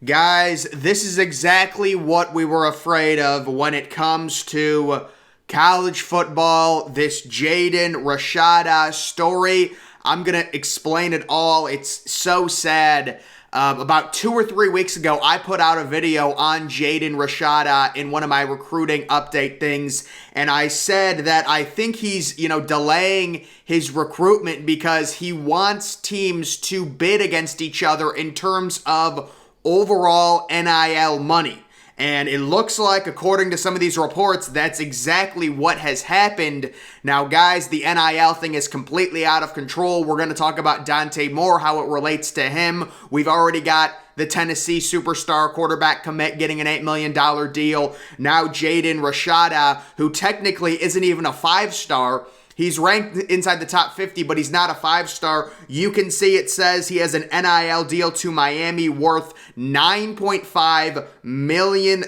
Guys, this is exactly what we were afraid of when it comes to college football, this Jaden Rashada story. I'm going to explain it all. It's so sad. About 2 or 3 weeks ago, I put out a video on Jaden Rashada in one of my recruiting update things, and I said that I think he's, delaying his recruitment because he wants teams to bid against each other in terms of overall NIL money. And it looks like, according to some of these reports, that's exactly what has happened. Now, guys, the NIL thing is completely out of control. We're going to talk about Dante more, how it relates to him. We've already got the Tennessee superstar quarterback commit getting an $8 million deal. Now, Jaden Rashada, who technically isn't even a 5-star, he's ranked inside the top 50, but he's not a 5-star. You can see it says he has an NIL deal to Miami worth $9.5 million.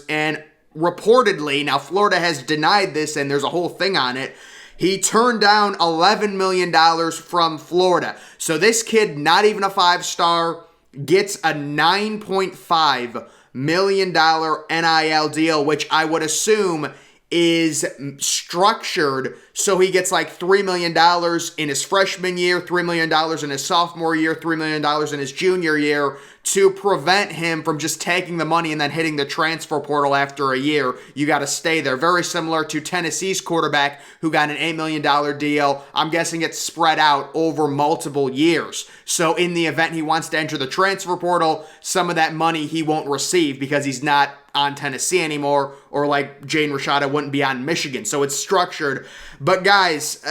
And reportedly, now Florida has denied this and there's a whole thing on it, he turned down $11 million from Florida. So this kid, not even a 5-star, gets a $9.5 million NIL deal, which I would assume is structured so he gets like $3 million in his freshman year, $3 million in his sophomore year, $3 million in his junior year to prevent him from just taking the money and then hitting the transfer portal after a year. You got to stay there. Very similar to Tennessee's quarterback who got an $8 million deal. I'm guessing it's spread out over multiple years. So in the event he wants to enter the transfer portal, some of that money he won't receive because he's not on Tennessee anymore, or like Jaden Rashada wouldn't be on Michigan. So it's structured. But guys,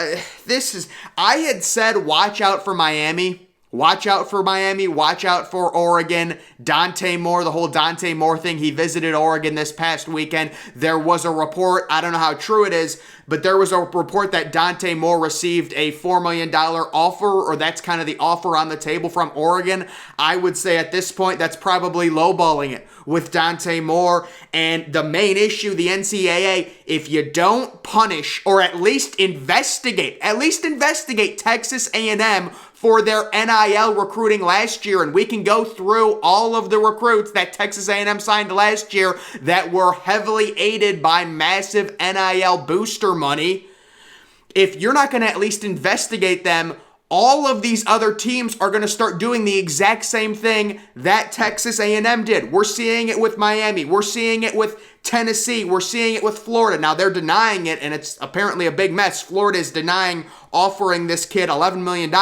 I had said watch out for Miami. Watch out for Miami. Watch out for Oregon. Dante Moore, the whole Dante Moore thing. He visited Oregon this past weekend. There was a report, I don't know how true it is, but there was a report that Dante Moore received a $4 million offer, or that's kind of the offer on the table from Oregon. I would say at this point, that's probably lowballing it with Dante Moore. And the main issue, the NCAA, if you don't punish or at least investigate Texas A&M for their NIL recruiting last year, and we can go through all of the recruits that Texas A&M signed last year that were heavily aided by massive NIL booster money. If you're not going to at least investigate them, all of these other teams are going to start doing the exact same thing that Texas A&M did. We're seeing it with Miami. We're seeing it with Tennessee. We're seeing it with Florida. Now, they're denying it, and it's apparently a big mess. Florida is denying offering this kid $11 million.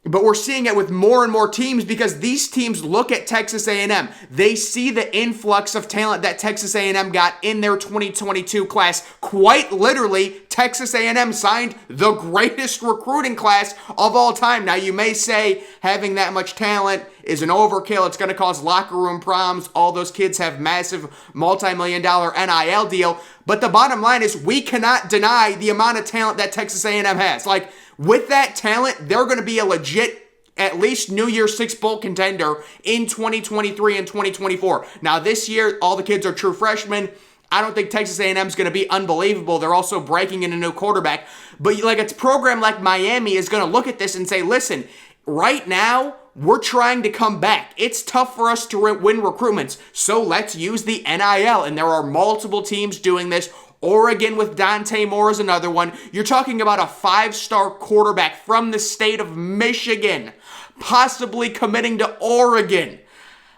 But we're seeing it with more and more teams because these teams look at Texas A&M. They see the influx of talent that Texas A&M got in their 2022 class. Quite literally, Texas A&M signed the greatest recruiting class of all time. Now, you may say having that much talent is an overkill. It's going to cause locker room problems. All those kids have massive multi-million-dollar NIL deal. But the bottom line is we cannot deny the amount of talent that Texas A&M has. Like, with that talent, they're going to be a legit, at least New Year's Six Bowl contender in 2023 and 2024. Now, this year, all the kids are true freshmen. I don't think Texas A&M is going to be unbelievable. They're also breaking in a new quarterback. But like a program like Miami is going to look at this and say, listen, right now, we're trying to come back. It's tough for us to win recruitments, so let's use the NIL. And there are multiple teams doing this. Oregon with Dante Moore is another one. You're talking about a 5-star quarterback from the state of Michigan, possibly committing to Oregon.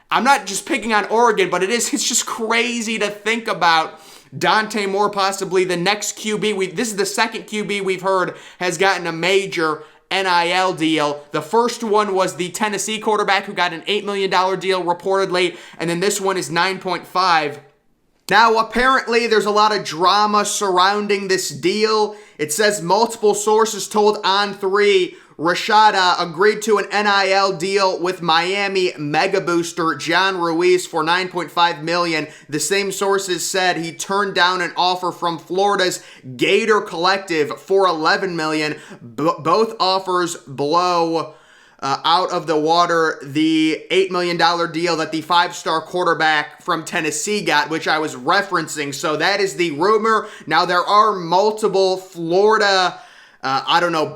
I'm not just picking on Oregon, but it's just crazy to think about Dante Moore possibly the next QB. This is the second QB we've heard has gotten a major NIL deal. The first one was the Tennessee quarterback who got an $8 million deal reportedly, and then this one is $9.5. Now, apparently, there's a lot of drama surrounding this deal. It says multiple sources told On3 Rashada agreed to an NIL deal with Miami mega booster John Ruiz for $9.5 million. The same sources said he turned down an offer from Florida's Gator Collective for $11 million. Both offers blow out of the water the $8 million deal that the 5-star quarterback from Tennessee got, which I was referencing. So that is the rumor. Now, there are multiple Florida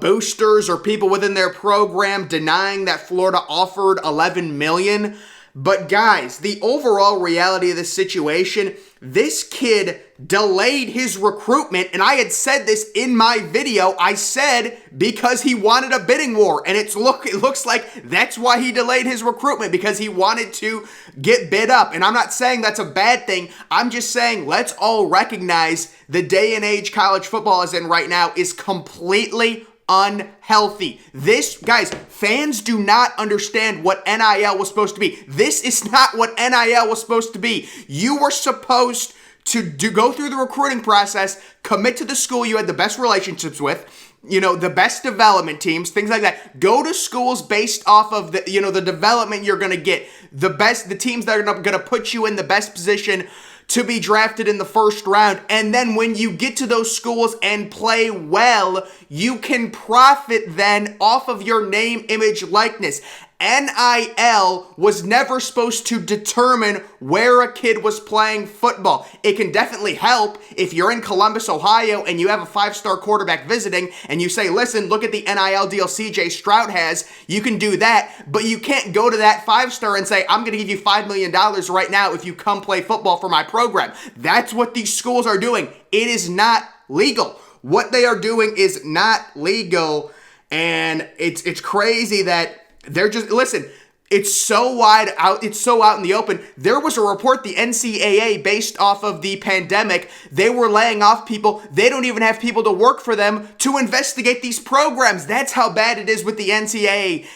boosters or people within their program denying that Florida offered $11 million. But guys, the overall reality of this situation, this kid delayed his recruitment, and I had said this in my video. I said because he wanted a bidding war, and it looks like that's why he delayed his recruitment, because he wanted to get bid up. And I'm not saying that's a bad thing. I'm just saying let's all recognize the day and age college football is in right now is completely unhealthy. This, guys, fans do not understand what NIL was supposed to be. This is not what NIL was supposed to be. You were supposed to go through the recruiting process, commit to the school you had the best relationships with, the best development teams, things like that. Go to schools based off of the development you're going to get, the teams that are going to put you in the best position to be drafted in the first round. And then when you get to those schools and play well, you can profit then off of your name, image, likeness. NIL was never supposed to determine where a kid was playing football. It can definitely help if you're in Columbus, Ohio, and you have a 5-star quarterback visiting, and you say, listen, look at the NIL deal CJ Stroud has. You can do that, but you can't go to that 5-star and say, I'm going to give you $5 million right now if you come play football for my program. That's what these schools are doing. It is not legal. What they are doing is not legal, and it's crazy that they're just, listen, it's so out in the open. There was a report, the NCAA, based off of the pandemic, they were laying off people. They don't even have people to work for them to investigate these programs. That's how bad it is with the NCAA.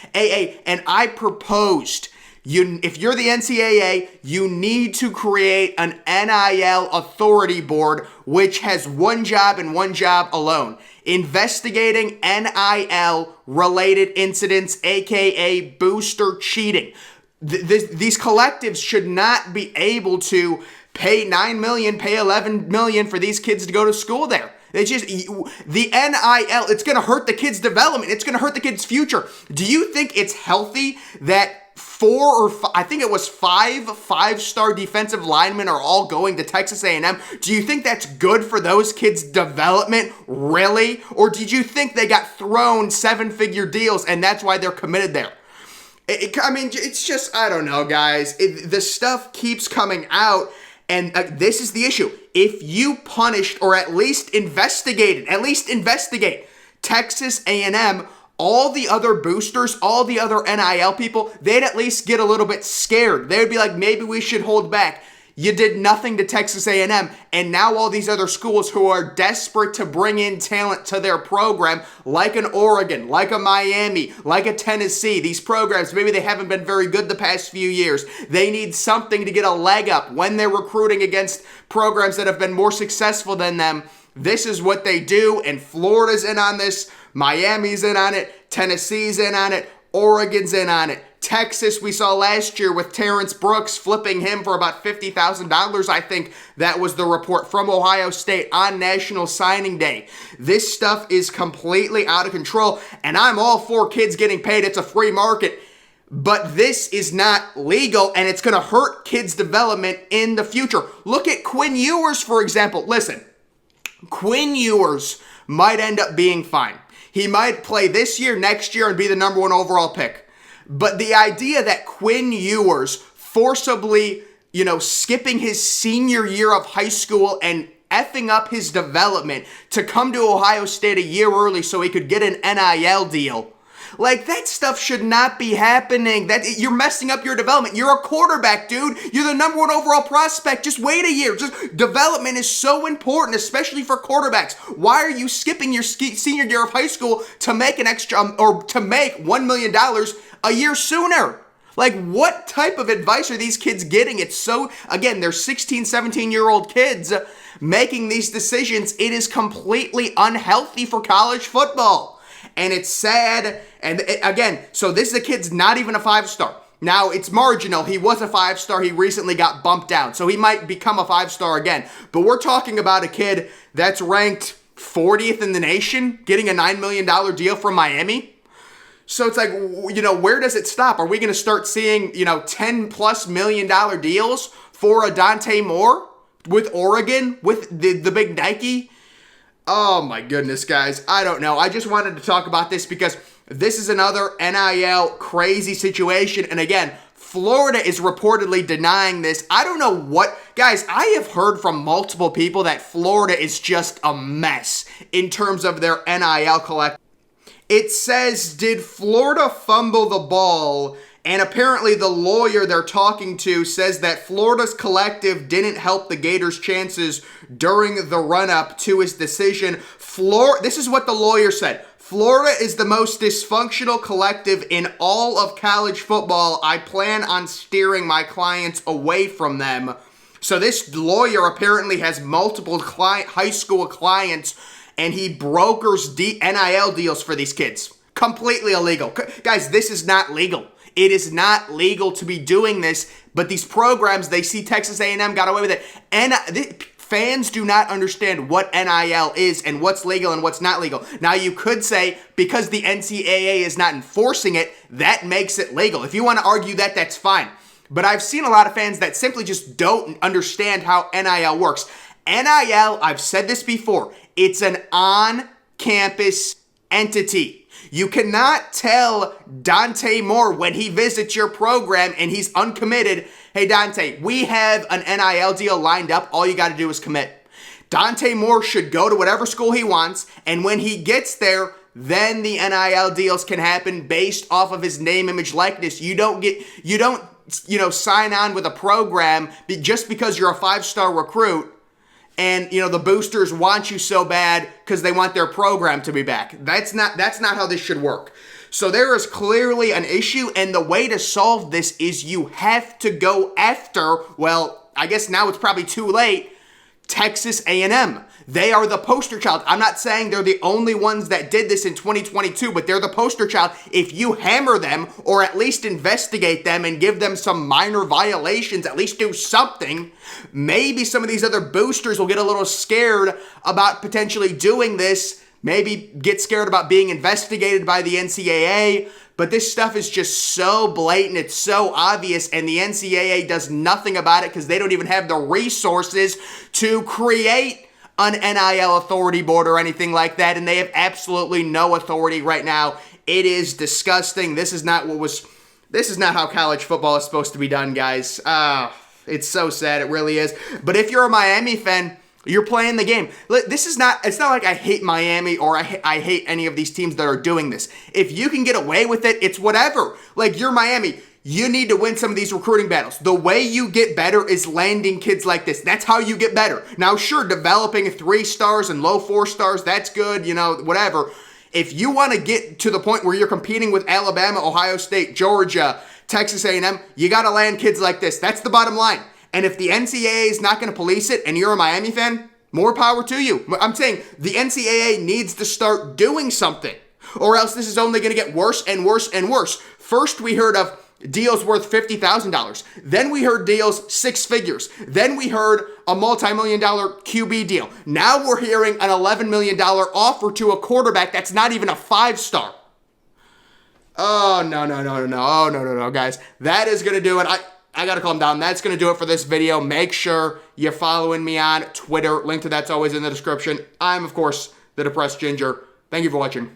And I proposed, if you're the NCAA, you need to create an NIL authority board, which has one job and one job alone: investigating NIL-related incidents, aka booster cheating. These collectives should not be able to pay $9 million, pay $11 million for these kids to go to school there. It's just, the NIL, it's going to hurt the kid's development. It's going to hurt the kid's future. Do you think it's healthy that five-star defensive linemen are all going to Texas A&M? Do you think that's good for those kids' development, really? Or did you think they got thrown 7-figure deals and that's why they're committed there? It's just, I don't know, guys. The stuff keeps coming out, and this is the issue. If you punished or at least investigate Texas A&M, all the other boosters, all the other NIL people, they'd at least get a little bit scared. They'd be like, maybe we should hold back. You did nothing to Texas A&M, and now all these other schools who are desperate to bring in talent to their program, like an Oregon, like a Miami, like a Tennessee, these programs, maybe they haven't been very good the past few years. They need something to get a leg up when they're recruiting against programs that have been more successful than them. This is what they do, and Florida's in on this, Miami's in on it, Tennessee's in on it, Oregon's in on it. Texas, we saw last year with Terrence Brooks, flipping him for about $50,000, I think that was the report from Ohio State on National Signing Day. This stuff is completely out of control, and I'm all for kids getting paid. It's a free market. But this is not legal, and it's going to hurt kids' development in the future. Look at Quinn Ewers, for example. Listen, Quinn Ewers might end up being fine. He might play this year, next year, and be the number 1 overall pick. But the idea that Quinn Ewers forcibly, skipping his senior year of high school and effing up his development to come to Ohio State a year early so he could get an NIL deal, like, that stuff should not be happening. You're messing up your development. You're a quarterback, dude. You're the number 1 overall prospect. Just wait a year. Development is so important, especially for quarterbacks. Why are you skipping your senior year of high school to make an extra, or to make $1 million a year sooner? Like, what type of advice are these kids getting? It's so, again, they're 16, 17-year-old kids making these decisions. It is completely unhealthy for college football. And it's sad. And again, so this is a kid's not even a 5-star. Now, it's marginal. He was a 5-star. He recently got bumped down. So he might become a 5-star again. But we're talking about a kid that's ranked 40th in the nation, getting a $9 million deal from Miami. So it's like, where does it stop? Are we going to start seeing, $10+ million deals for a Dante Moore with Oregon, with the big Nike? Oh my goodness, guys. I don't know. I just wanted to talk about this because this is another NIL crazy situation. And again, Florida is reportedly denying this. I don't know what, guys, I have heard from multiple people that Florida is just a mess in terms of their NIL collective. It says, did Florida fumble the ball? And apparently the lawyer they're talking to says that Florida's collective didn't help the Gators' chances during the run-up to his decision. This is what the lawyer said. Florida is the most dysfunctional collective in all of college football. I plan on steering my clients away from them. So this lawyer apparently has multiple high school clients, and he brokers NIL deals for these kids. Completely illegal. Guys, this is not legal. It is not legal to be doing this, but these programs, they see Texas A&M got away with it. Fans do not understand what NIL is and what's legal and what's not legal. Now, you could say because the NCAA is not enforcing it, that makes it legal. If you want to argue that, that's fine. But I've seen a lot of fans that simply just don't understand how NIL works. NIL, I've said this before, it's an on-campus entity. You cannot tell Dante Moore when he visits your program and he's uncommitted, hey Dante, we have an NIL deal lined up, all you got to do is commit. Dante Moore should go to whatever school he wants, and when he gets there, then the NIL deals can happen based off of his name, image, likeness. You don't sign on with a program just because you're a 5-star recruit and, the boosters want you so bad because they want their program to be back. That's not how this should work. So there is clearly an issue, and the way to solve this is you have to go after, well, I guess now it's probably too late, Texas A&M. They are the poster child. I'm not saying they're the only ones that did this in 2022, but they're the poster child. If you hammer them or at least investigate them and give them some minor violations, at least do something, maybe some of these other boosters will get a little scared about potentially doing this, maybe get scared about being investigated by the NCAA. But this stuff is just so blatant, it's so obvious, and the NCAA does nothing about it because they don't even have the resources to create an NIL authority board or anything like that, and they have absolutely no authority right now. It is disgusting. This is not how college football is supposed to be done, guys. It's so sad, it really is. But if you're a Miami fan, you're playing the game. It's not like I hate Miami or I hate any of these teams that are doing this. If you can get away with it, it's whatever. Like, you're Miami. You need to win some of these recruiting battles. The way you get better is landing kids like this. That's how you get better. Now, sure, developing 3 stars and low 4 stars, that's good, whatever. If you want to get to the point where you're competing with Alabama, Ohio State, Georgia, Texas A&M, you got to land kids like this. That's the bottom line. And if the NCAA is not going to police it and you're a Miami fan, more power to you. I'm saying the NCAA needs to start doing something, or else this is only going to get worse and worse and worse. First, we heard of deals worth $50,000. Then we heard deals 6 figures. Then we heard a multi-million-dollar QB deal. Now we're hearing an $11 million offer to a quarterback that's not even a 5-star. Oh, no, guys. That is going to do it. I got to calm down. That's going to do it for this video. Make sure you're following me on Twitter. Link to that's always in the description. I'm, of course, the Depressed Ginger. Thank you for watching.